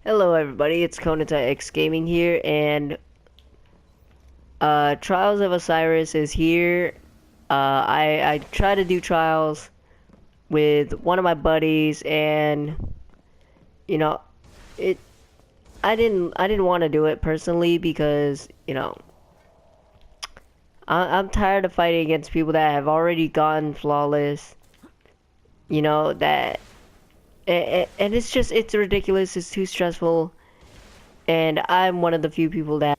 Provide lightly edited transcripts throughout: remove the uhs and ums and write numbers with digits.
Hello everybody, it's Konata X Gaming here, and Trials of Osiris is here. I try to do trials with one of my buddies, and you know, it I didn't want to do it personally because I'm tired of fighting against people that have already gone flawless. That and it's ridiculous. It's too stressful, and I'm one of the few people that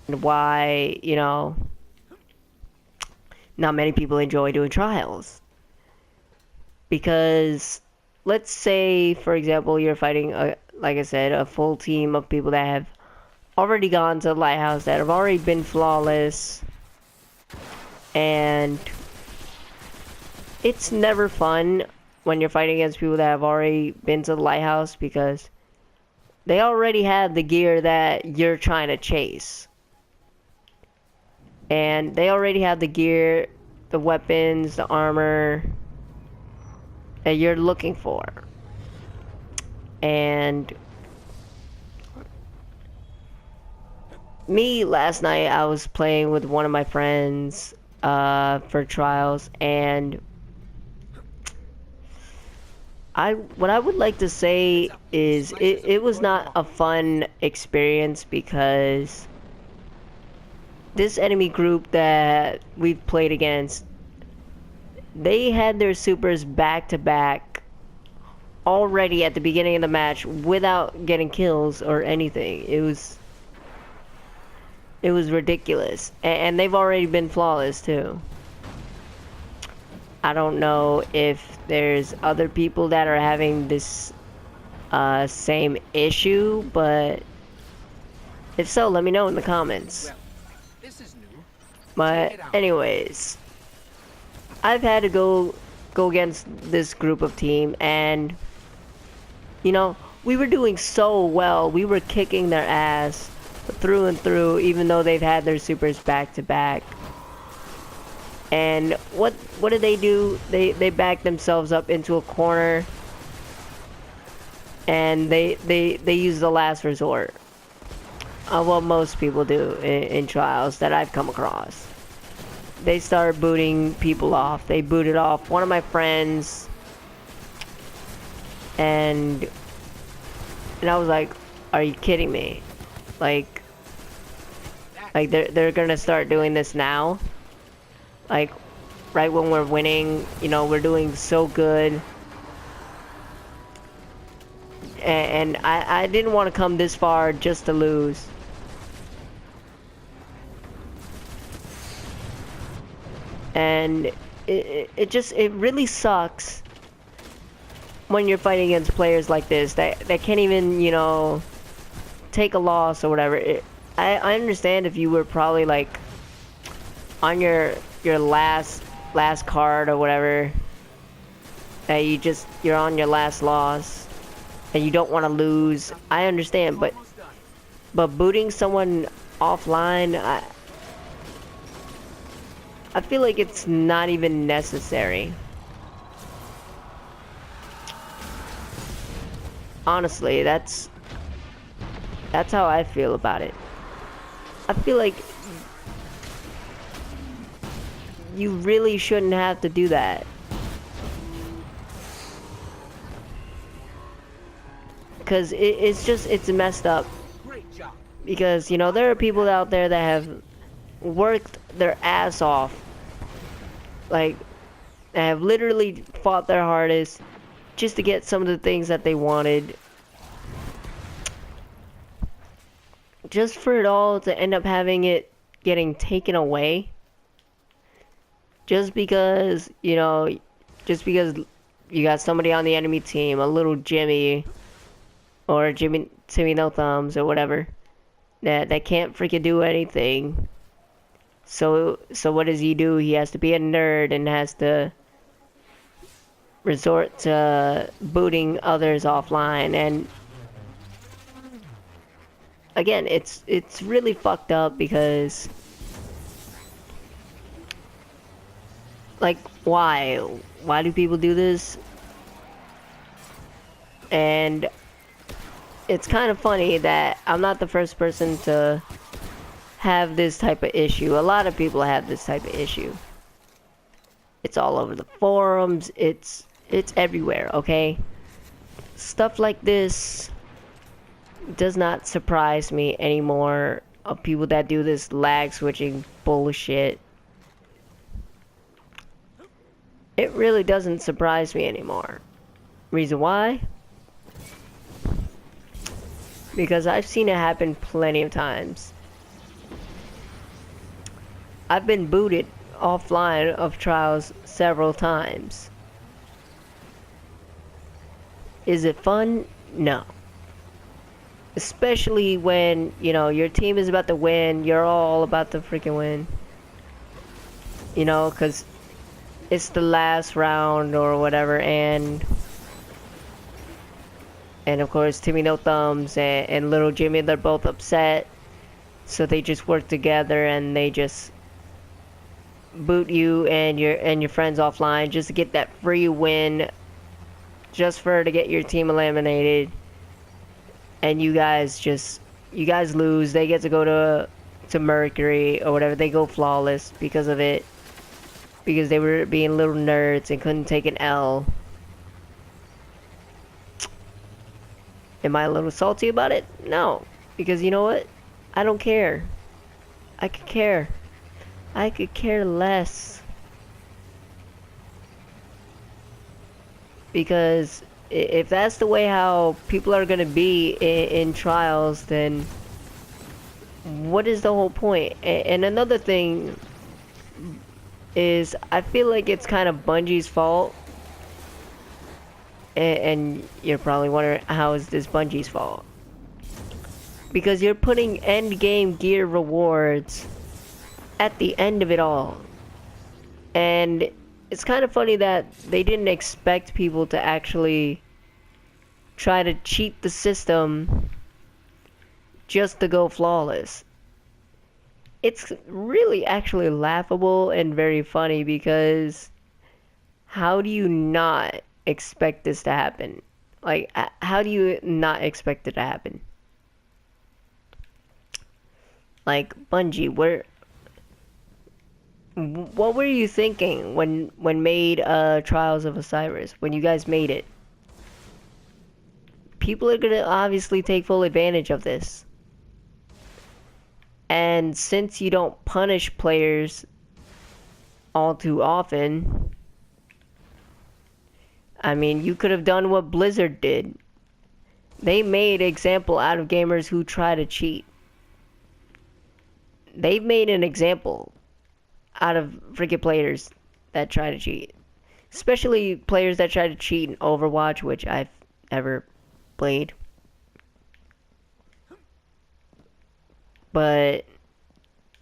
why, not many people enjoy doing trials. Because, let's say, for example, you're fighting, like I said, a full team of people that have already gone to the lighthouse, that have already been flawless, and it's never fun when you're fighting against people that have already been to the lighthouse because they already have the gear that you're trying to chase. And they already have the gear, the weapons, the armor that you're looking for. And me, last night, I was playing with one of my friends for trials, and what I would like to say is it was not a fun experience because this enemy group that we've played against, they had their supers back to back already at the beginning of the match without getting kills or anything. It was ridiculous, and they've already been flawless too. I don't know if there's other people that are having this same issue, but if so, let me know in the comments. But anyways, I've had to go against this group of team, and we were doing so well. We were kicking their ass through and through, even though they've had their supers back to back. And what did they do? They backed themselves up into a corner, and they use the last resort of what most people do in trials that I've come across. They start booting people off. They booted off one of my friends, and I was like, "Are you kidding me? Like they're gonna start doing this now? Like, right when we're winning, we're doing so good." And I didn't want to come this far just to lose. And it really sucks when you're fighting against players like this that can't even, take a loss or whatever. I understand if you were probably like on your last card or whatever, that you're on your last loss and you don't want to lose. I understand, but booting someone offline, I feel like it's not even necessary. Honestly, that's how I feel about it. I feel like you really shouldn't have to do that. Because it's messed up. Because, there are people out there that have worked their ass off. Like, they have literally fought their hardest just to get some of the things that they wanted. Just for it all to end up having it getting taken away. Just because you got somebody on the enemy team, a little Jimmy, or Timmy No Thumbs, or whatever, that can't freaking do anything. So what does he do? He has to be a nerd and has to resort to booting others offline. And again, it's really fucked up because, like, why do people do this? And it's kind of funny that I'm not the first person to have this type of issue. A lot of people have this type of issue. It's all over the forums. It's everywhere, okay? Stuff like this does not surprise me anymore, of people that do this lag switching bullshit. It really doesn't surprise me anymore. Reason why? Because I've seen it happen plenty of times. I've been booted offline of trials several times. Is it fun? No. Especially when, you know, your team is about to win, you're all about to freaking win. You know, because it's the last round or whatever, and of course Timmy No Thumbs and Little Jimmy, they're both upset. So they just work together and they just boot you and your friends offline just to get that free win, just for to get your team eliminated. And you guys lose. They get to go to Mercury or whatever. They go flawless because of it, because they were being little nerds and couldn't take an L. Am I a little salty about it? No, because you know what? I don't care. I could care. I could care less. Because if that's the way how people are gonna be in trials, then what is the whole point? And another thing is, I feel like it's kind of Bungie's fault. And you're probably wondering, how is this Bungie's fault? Because you're putting end game gear rewards at the end of it all. And it's kind of funny that they didn't expect people to actually try to cheat the system just to go flawless. It's really actually laughable and very funny, because how do you not expect this to happen? Like, how do you not expect it to happen? Like, Bungie, what were you thinking when made Trials of Osiris, when you guys made it? People are gonna obviously take full advantage of this. And since you don't punish players all too often, I mean, you could have done what Blizzard did. They made example out of gamers who try to cheat. They've made an example out of freaking players that try to cheat. Especially players that try to cheat in Overwatch, which I've never played. But,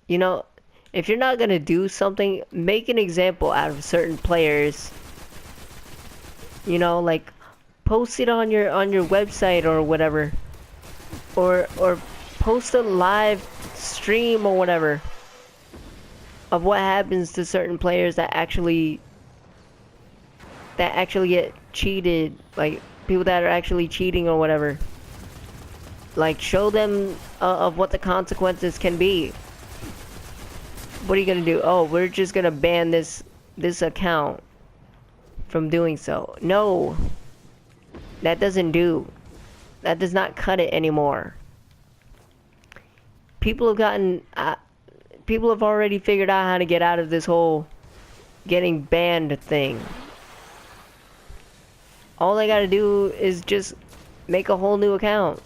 you know, if you're not gonna do something, make an example out of certain players. You know, like, post it on your website or whatever. Or post a live stream or whatever of what happens to certain players that actually get cheated, like people that are actually cheating or whatever. Like, show them of what the consequences can be. What are you gonna do? Oh, we're just gonna ban this account from doing so. No, that does not cut it anymore. People have already figured out how to get out of this whole getting banned thing. All they gotta do is just make a whole new account.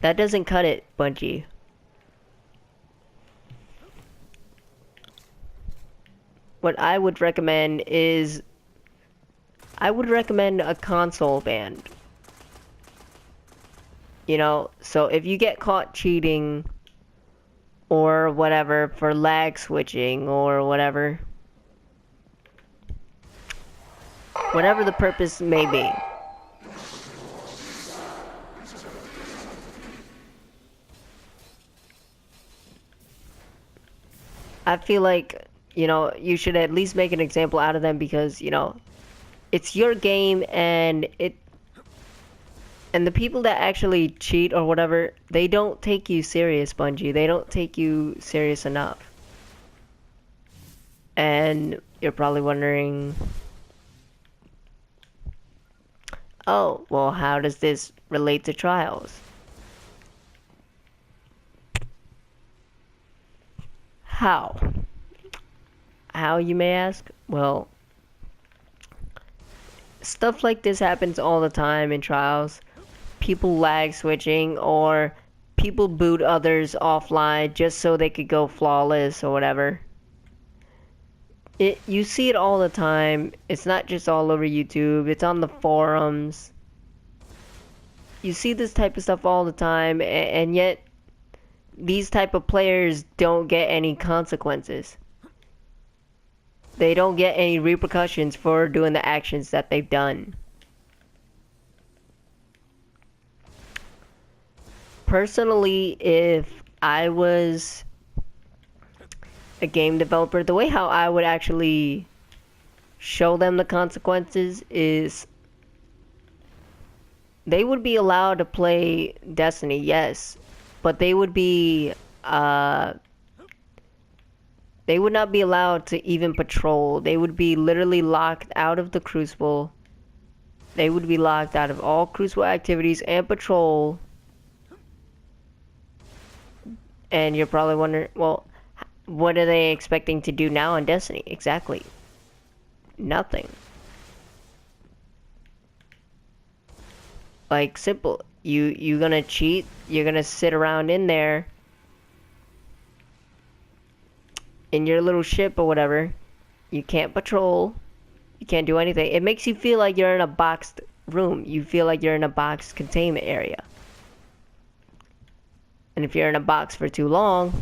That doesn't cut it, Bungie. What I would recommend is, I would recommend a console ban. You know, so if you get caught cheating or whatever for lag switching or whatever the purpose may be, I feel like, you know, you should at least make an example out of them, because, you know, it's your game, and the people that actually cheat or whatever, they don't take you serious, Bungie. They don't take you serious enough. And you're probably wondering, oh, well, how does this relate to Trials? How? How, you may ask? Well, stuff like this happens all the time in Trials. People lag switching, or people boot others offline just so they could go flawless or whatever. You see it all the time. It's not just all over YouTube, it's on the forums. You see this type of stuff all the time, and yet these type of players don't get any consequences. They don't get any repercussions for doing the actions that they've done. Personally, if I was a game developer, the way how I would actually show them the consequences is they would be allowed to play Destiny, yes, but they would not be allowed to even patrol. They would be literally locked out of the Crucible. They would be locked out of all Crucible activities and patrol. And you're probably wondering, well, what are they expecting to do now in Destiny? Exactly. Nothing. Like, simple. You gonna cheat? You're gonna sit around in there in your little ship or whatever. You can't patrol. You can't do anything. It makes you feel like you're in a boxed room. You feel like you're in a boxed containment area. And if you're in a box for too long,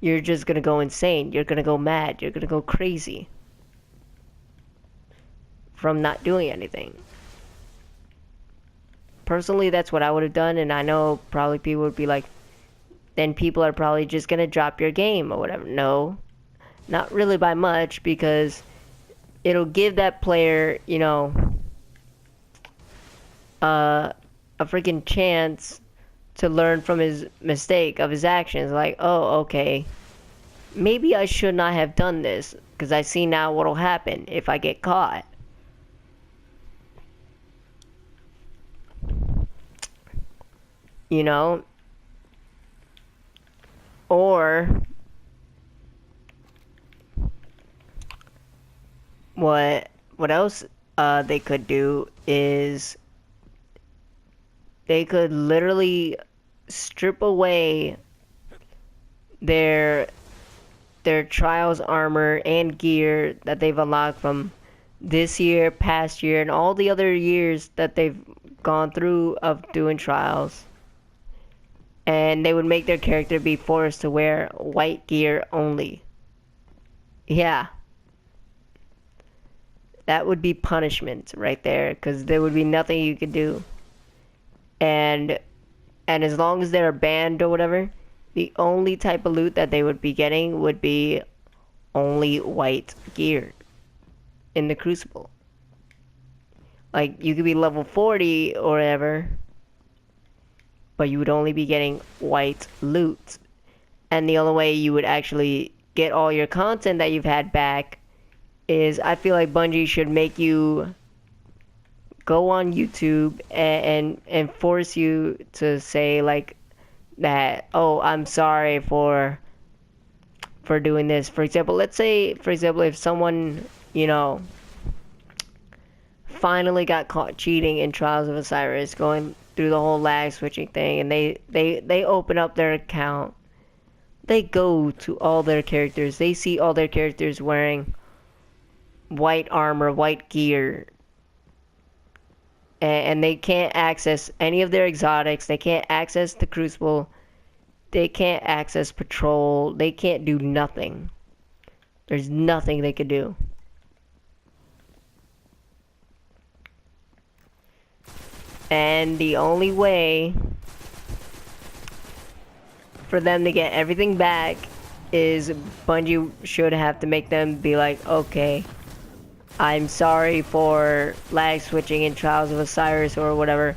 you're just gonna go insane. You're gonna go mad. You're gonna go crazy from not doing anything. Personally, that's what I would have done, and I know probably people would be like, then people are probably just gonna drop your game or whatever. No, not really by much, because it'll give that player, you know, a freaking chance to learn from his mistake of his actions. Like, oh, okay, maybe I should not have done this, because I see now what'll happen if I get caught. You know? Or what else they could do is they could literally strip away their Trials armor and gear that they've unlocked from this year, past year, and all the other years that they've gone through of doing Trials. And they would make their character be forced to wear white gear only. Yeah. That would be punishment right there, because there would be nothing you could do. And as long as they're banned or whatever, the only type of loot that they would be getting would be only white gear in the Crucible. Like, you could be level 40 or whatever, but you would only be getting white loot. And the only way you would actually get all your content that you've had back is, I feel like Bungie should make you go on YouTube and force you to say, like, that, oh, I'm sorry for doing this. For example, let's say, if someone, you know, finally got caught cheating in Trials of Osiris, going through the whole lag switching thing, and they open up their account, they go to all their characters, they see all their characters wearing white armor, white gear, and they can't access any of their exotics, they can't access the Crucible, they can't access patrol, they can't do nothing. There's nothing they could do. And the only way for them to get everything back is Bungie should have to make them be like, okay, I'm sorry for lag switching in Trials of Osiris or whatever.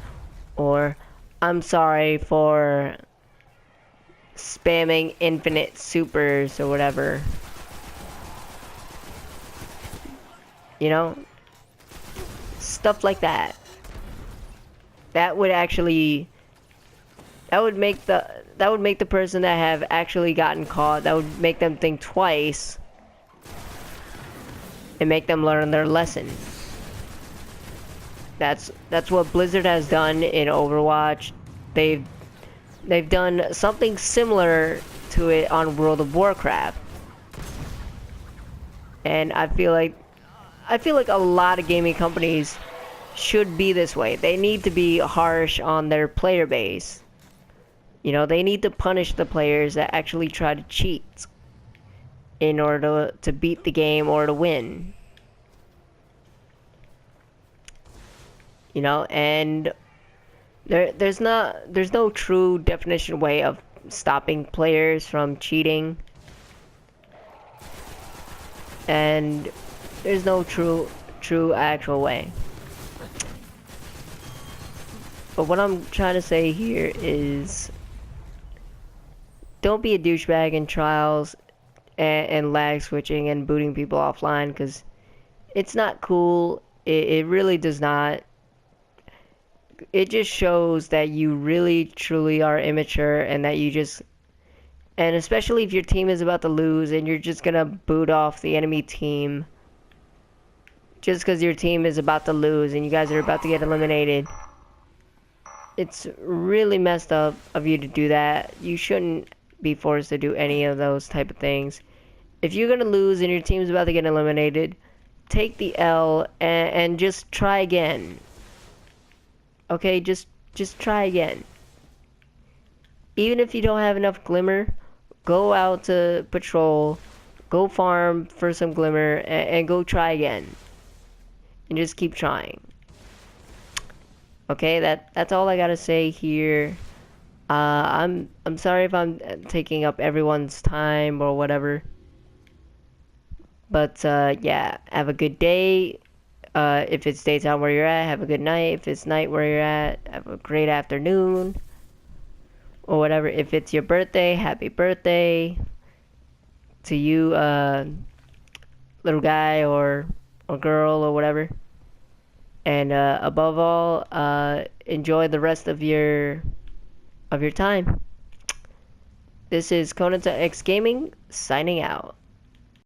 Or, I'm sorry for spamming infinite supers or whatever. You know? Stuff like that. That would actually... That would make the person that have actually gotten caught, that would make them think twice. And make them learn their lesson. That's what Blizzard has done in Overwatch. They've done something similar to it on World of Warcraft. And I feel like a lot of gaming companies should be this way. They need to be harsh on their player base. You know, they need to punish the players that actually try to cheat in order to beat the game or to win. You know, and there's no true definition way of stopping players from cheating. And there's no true actual way. But what I'm trying to say here is, don't be a douchebag in Trials and lag switching and booting people offline, because it's not cool. It really does not. It just shows that you really truly are immature, and that you just, and especially if your team is about to lose and you're just gonna boot off the enemy team just because your team is about to lose and you guys are about to get eliminated. It's really messed up of you to do that. You shouldn't be forced to do any of those type of things. If you're gonna lose and your team's about to get eliminated, take the L and just try again. Okay, just try again. Even if you don't have enough glimmer, go out to patrol, go farm for some glimmer, and go try again. And just keep trying. Okay, that's all I gotta say here. I'm sorry if I'm taking up everyone's time or whatever. But yeah, have a good day. If it's daytime where you're at, have a good night. If it's night where you're at, have a great afternoon. Or whatever. If it's your birthday, happy birthday to you, little guy or girl or whatever. And above all, enjoy the rest of your time. This is Conan X Gaming signing out.